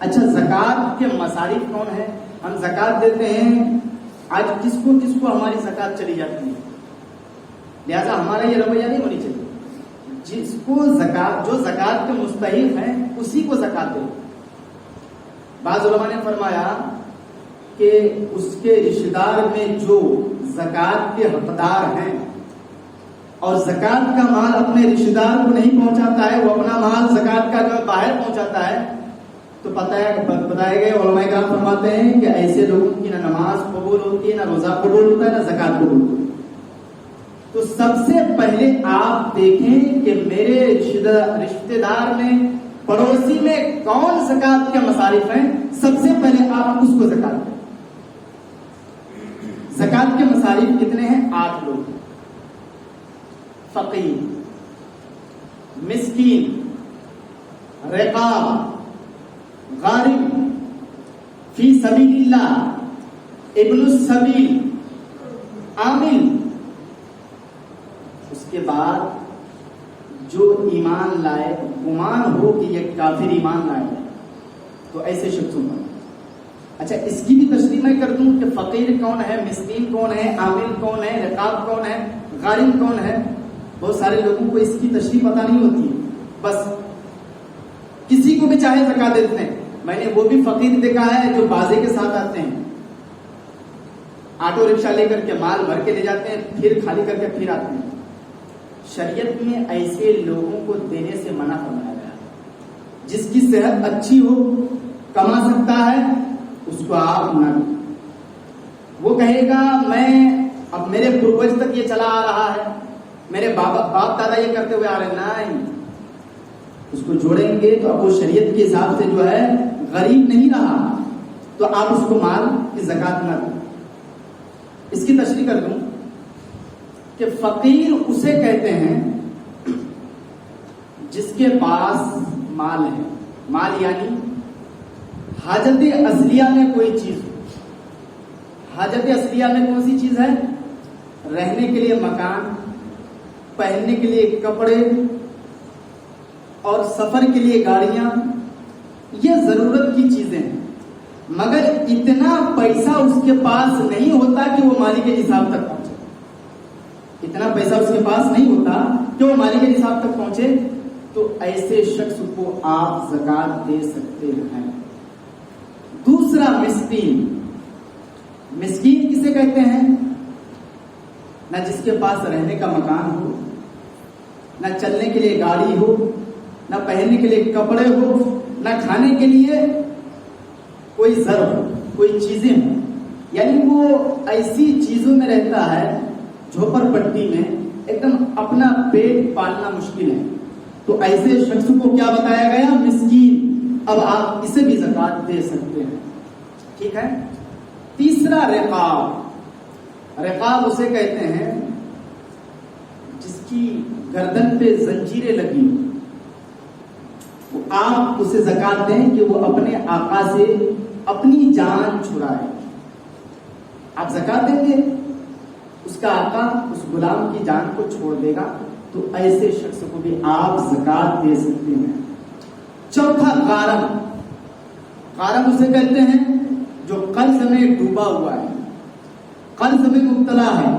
اچھا زکات کے مصارف کون ہے؟ ہم زکات دیتے ہیں، آج کس کو ہماری زکات چلی جاتی ہے، لہذا ہمارا یہ رویہ نہیں ہونی چاہیے. جس کو زکات، جو زکات کے مستحق ہیں اسی کو زکات دے. بعض علماء نے فرمایا کہ اس کے رشتہ دار میں جو زکات کے حقدار ہیں اور زکات کا مال اپنے رشتہ دار کو نہیں پہنچاتا ہے، وہ اپنا مال زکات کا جو باہر پہنچاتا ہے، تو بتائے گئے علماء کرام فرماتے ہیں کہ ایسے لوگوں کی نہ نماز قبول ہوتی ہے، نہ روزہ قبول ہوتا ہے، نہ زکات قبول ہوتی ہے. تو سب سے پہلے آپ دیکھیں کہ میرے رشتہ دار میں، پڑوسی میں کون زکات کے مصارف ہیں، سب سے پہلے آپ اس کو زکات دیں. زکات کے مصارف کتنے ہیں؟ 8 لوگ: فقیر، مسکین، رقاب، غارب، فی سبیل اللہ، ابن السبیل، عامل. اس کے بعد جو ایمان لائے، گمان ہو کہ یہ کافر ایمان لائے، تو ایسے شخصوں پر. اچھا اس کی بھی تشریح میں کر دوں کہ فقیر کون ہے، مسکین کون ہے، عامل کون ہے، رقاب کون ہے، غارب کون ہے. بہت سارے لوگوں کو اس کی تشریح پتہ نہیں ہوتی ہے، بس کسی کو بھی چاہے زکات دیتے ہیں. میں نے وہ بھی فقیر دیکھا ہے جو بازے کے ساتھ آتے ہیں، آٹو رکشہ لے کر کے مال بھر کے لے جاتے ہیں، پھر خالی کر کے پھر آتے ہیں. شریعت میں ایسے لوگوں کو دینے سے منع فرمایا گیا. جس کی صحت اچھی ہو، کما سکتا ہے، اس کو آپ نہ دیں. وہ کہے گا میں اب میرے پروج تک یہ چلا آ رہا ہے، میرے باپ دادا یہ کرتے ہوئے آ رہے ہیں، نہیں. اس کو جوڑیں گے تو اب وہ شریعت کے حساب سے جو ہے غریب نہیں رہا، تو آپ اس کو مال کی زکات نہ دیں. اس کی تشریح کر دوں کہ فقیر اسے کہتے ہیں جس کے پاس مال ہے. مال یعنی حاجت اصلیہ میں کوئی چیز ہو. حاجت اصلیہ میں کون سی چیز ہے؟ رہنے کے لیے مکان، پہننے کے لیے کپڑے اور سفر کے لیے گاڑیاں، یہ ضرورت کی چیزیں ہیں. مگر اتنا پیسہ اس کے پاس نہیں ہوتا کہ وہ مالک نصاب تک پہنچے. اتنا پیسہ اس کے پاس نہیں ہوتا کہ وہ مالک نصاب تک پہنچے، تو ایسے شخص کو آپ زکات دے سکتے ہیں. دوسرا مسکین. مسکین کسے کہتے ہیں؟ نہ جس کے پاس رہنے کا مکان ہو، نہ چلنے کے لیے گاڑی ہو، نہ پہننے کے لیے کپڑے ہو، نہ کھانے کے لیے کوئی زر ہو، کوئی چیزیں ہوں. یعنی وہ ایسی چیزوں میں رہتا ہے، جھوپڑ پٹی میں، ایک دم اپنا پیٹ پالنا مشکل ہے. تو ایسے شخص کو کیا بتایا گیا؟ مسکین. اب آپ اسے بھی زکات دے سکتے ہیں. ٹھیک ہے. تیسرا رقاب. رقاب اسے کہتے ہیں جس کی گردن پہ زنجیریں لگی. آپ اسے زکات دیں کہ وہ اپنے آقا سے اپنی جان چھڑائے. آپ زکات دیں گے، اس کا آقا اس غلام کی جان کو چھوڑ دے گا، تو ایسے شخص کو بھی آپ زکات دے سکتے ہیں. چوتھا غارم. غارم اسے کہتے ہیں جو قرض میں ڈوبا ہوا ہے، قرض میں مبتلا ہے.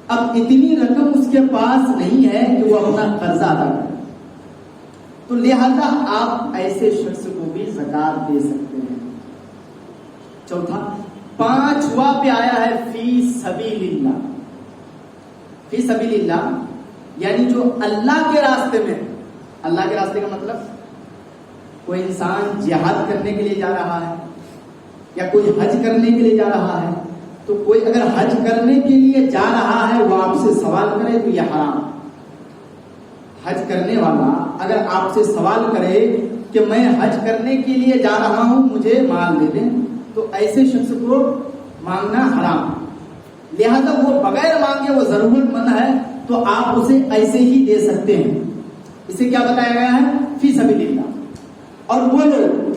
اب اتنی رقم اس کے پاس نہیں ہے کہ وہ اپنا قرضہ ادا کرے، تو لہذا آپ ایسے شخص کو بھی زکات دے سکتے ہیں. چوتھا. پانچواں پہ آیا ہے فی سبیل اللہ. فی سبیل اللہ یعنی جو اللہ کے راستے میں. اللہ کے راستے کا مطلب کوئی انسان جہاد کرنے کے لیے جا رہا ہے یا کوئی حج کرنے کے لیے جا رہا ہے، تو کوئی اگر حج کرنے کے لیے جا رہا ہے وہ آپ سے سوال کرے تو یہ حرام. حج کرنے والا اگر آپ سے سوال کرے کہ میں حج کرنے کے لیے جا رہا ہوں، مجھے مال دے دیں، تو ایسے شخص کو مانگنا حرام. لہذا وہ بغیر مانگے وہ ضرورت مند ہے تو آپ اسے ایسے ہی دے سکتے ہیں. اسے کیا بتایا گیا ہے؟ فی سبیل اللہ. اور وہ لوگ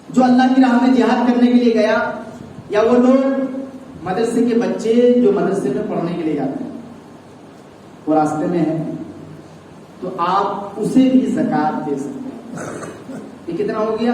جو اللہ کی راہ میں جہاد کرنے کے لیے گیا، یا وہ لوگ مدرسے کے بچے جو مدرسے میں پڑھنے کے لیے جاتے ہیں، وہ راستے میں ہے، تو آپ اسے بھی زکات دے سکتے ہیں. یہ کتنا ہو گیا؟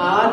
8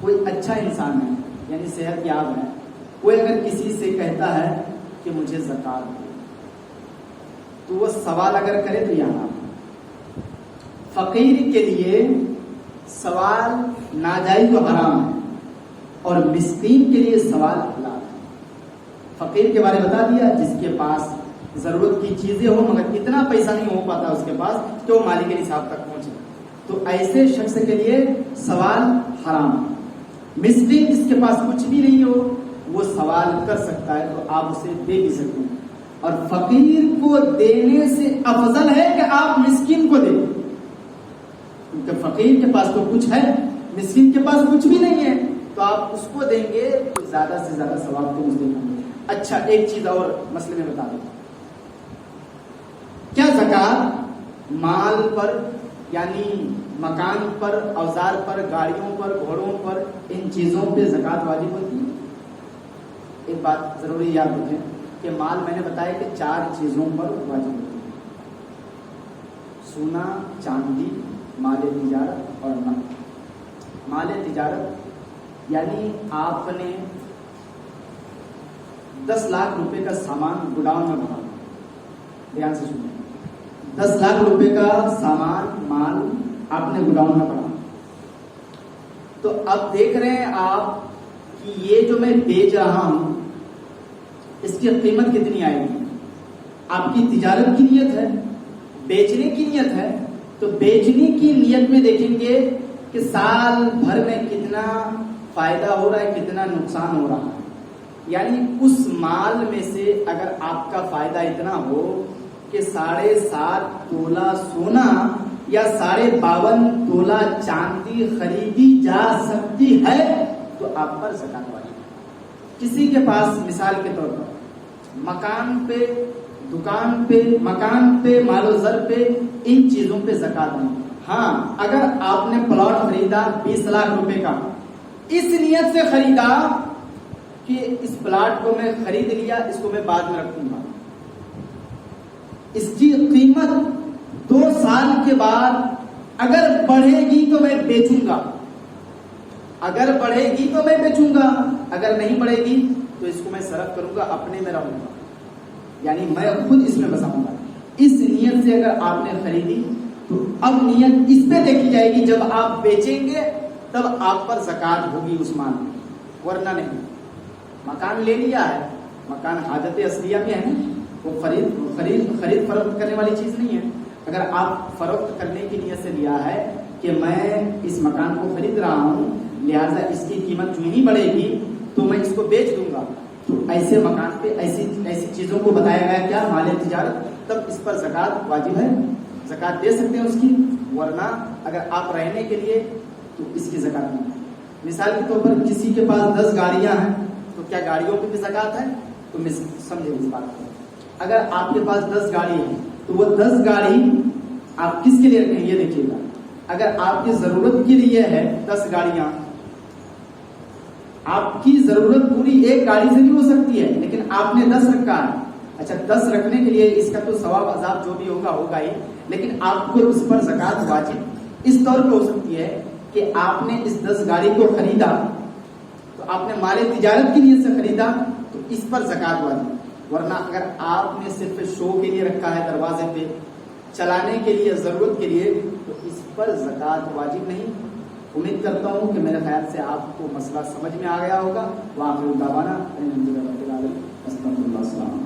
کوئی اچھا انسان ہے یعنی صحت یاب ہے، کوئی اگر کسی سے کہتا ہے کہ مجھے زکات دو، تو وہ سوال اگر کرے تو یہ حرام ہے۔ فقیر کے لیے سوال ناجائز و حرام ہے، اور مسکین کے لیے سوال حلال ہے۔ فقیر کے بارے بتا دیا، جس کے پاس ضرورت کی چیزیں ہو مگر اتنا پیسہ نہیں ہو پاتا اس کے پاس کہ وہ مالی کے نصاب تک پہنچے، تو ایسے شخص کے لیے سوال حرام ہے۔ مسکین جس کے پاس کچھ بھی نہیں ہو وہ سوال کر سکتا ہے، تو آپ اسے دے بھی سکتے ہیں، اور فقیر کو دینے سے افضل ہے کہ آپ مسکین کو دیں، کیونکہ فقیر کے پاس تو کچھ ہے، مسکین کے پاس کچھ بھی نہیں ہے، تو آپ اس کو دیں گے تو زیادہ سے زیادہ ثواب کو مسلم ہوں گے۔ اچھا ایک چیز اور مسئلے میں بتا دوں، کیا زکات مال پر یعنی مکان پر، اوزار پر، گاڑیوں پر، گھوڑوں پر، ان چیزوں پہ زکات واجب ہوتی ہے؟ ایک بات ضروری یاد رکھیں کہ مال میں نے بتایا کہ 4 چیزوں پر واجب ہوتی ہے: سونا، چاندی، مال تجارت اور نقد۔ مال تجارت یعنی آپ نے 10 لاکھ روپے کا سامان گوڈاؤن میں بھرا، دھیان سے سنیں، 10 لاکھ روپے کا سامان مال آپ نے گوڈاؤن میں بھرا، تو اب دیکھ رہے ہیں آپ کہ یہ جو میں بیچ رہا ہوں اس کی قیمت کتنی آئے گی۔ آپ کی تجارت کی نیت ہے، بیچنے کی نیت ہے، تو بیچنے کی نیت میں دیکھیں گے کہ سال بھر میں کتنا فائدہ ہو رہا ہے، کتنا نقصان ہو رہا ہے، یعنی اس مال میں سے اگر آپ کا فائدہ اتنا ہو کہ 7.5 تولہ سونا یا 52.5 تولہ چاندی خریدی جا سکتی ہے تو آپ پر زکات واجب ہے۔ کسی کے پاس مثال کے طور پر مکان پہ، دکان پہ، مکان پہ، مال و زر پہ، ان چیزوں پہ زکات نہیں۔ ہاں اگر آپ نے پلاٹ خریدا 20 لاکھ روپے کا، اس نیت سے خریدا کہ اس پلاٹ کو میں خرید لیا، اس کو میں بعد میں رکھوں گا، اس کی قیمت 2 سال کے بعد اگر بڑھے گی تو میں بیچوں گا، اگر بڑھے گی تو میں بیچوں گا، اگر نہیں بڑھے گی تو اس کو میں صرف کروں گا، اپنے میں رہوں گا، یعنی میں خود اس میں بساؤں گا۔ اس نیت سے اگر آپ نے خریدی تو اب نیت اس پہ دیکھی جائے گی، جب آپ بیچیں گے تب آپ پر زکات ہوگی اس مال میں، ورنہ نہیں۔ مکان لے لیا ہے، مکان حاجت اصلیہ میں ہے، وہ خرید فروخت کرنے والی چیز نہیں ہے۔ اگر آپ فروخت کرنے کی نیت سے لیا ہے کہ میں اس مکان کو خرید رہا ہوں، لہذا اس کی قیمت جو ہی بڑھے گی تو میں اس کو بیچ دوں گا، تو ایسے مکان پہ ایسی چیزوں کو بتایا گیا کیا مال تجارت، تب اس پر زکات واجب ہے، زکات دے سکتے ہیں اس کی، ورنہ اگر آپ رہنے کے لیے تو اس کی زکات نہیں ہے۔ مثال کے طور پر کسی کے پاس 10 گاڑیاں ہیں تو کیا گاڑیوں پہ بھی زکات ہے؟ تو سمجھے اس بات کو، اگر آپ کے پاس 10 گاڑی ہے تو وہ 10 گاڑی آپ کس کے لیے رکھیں یہ دیکھیے گا۔ اگر آپ کی ضرورت کے لیے ہے 10 گاڑیاں، آپ کی ضرورت پوری ایک گاڑی سے نہیں ہو سکتی ہے، لیکن آپ نے 10 رکھا ہے، اچھا 10 رکھنے کے لیے اس کا تو ثواب عذاب جو بھی ہوگا ہی، لیکن آپ کو اس پر زکات واجب اس طور پہ ہو سکتی ہے کہ آپ نے اس 10 گاڑی کو خریدا تو آپ نے مال تجارت کی نیت سے خریدا تو اس پر زکات واجب، ورنہ اگر آپ نے صرف شو کے لیے رکھا ہے، دروازے پہ چلانے کے لیے، ضرورت کے لیے، تو اس پر زکات واجب نہیں۔ امید کرتا ہوں کہ میرے خیال سے آپ کو مسئلہ سمجھ میں آ گیا ہوگا۔ وآخر دعوانا الحمدللہ رب العالمین، استغفر اللہ۔